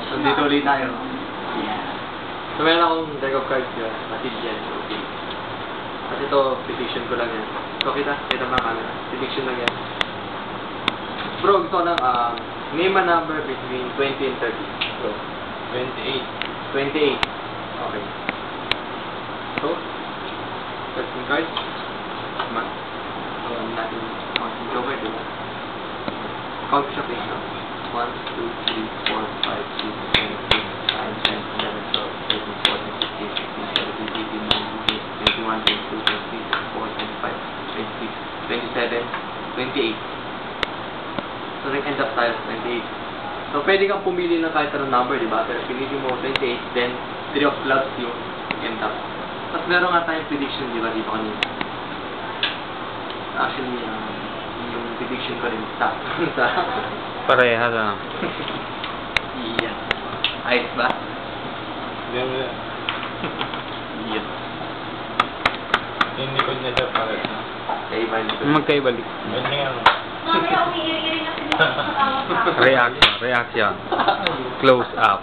Nandito ulit tayo. Yeah. So, meron akong deck of cards yun. Matid yan. Okay. At ito, prediction ko lang yan. So, kita mga camera. Prediction lang yan. Bro, gusto ko lang, name a number between 20 and 30. Bro. 28. 28. Okay. So, 13 cards. Tama. So, natin counting joker, diba? Count siya, please, no? 1, 2, 3, 4, 5, 6, 7, 8, 9, 10, 11, 12, 13, 14, 15, 16, 17, 18, 19, 20, 21, 22, 23, 24, 25, 26, 27, 28. So, nag-end up tayo sa 28. So, pwede kang pumili ng kahit anong number, di ba? Pero pinili mo 28, then 3 of clubs yung end up. Tapos meron nga tayong prediction, di ba, dito kanina. Actually, yung prediction ko rin sa Pareha lang. Iyan. Ayos ba? Ganyan. Iyan. Yung likod niya siya para sa... Magkaibalik. Ganyan. Mamaya umiiri na sila sa awat. Reaction. Close up.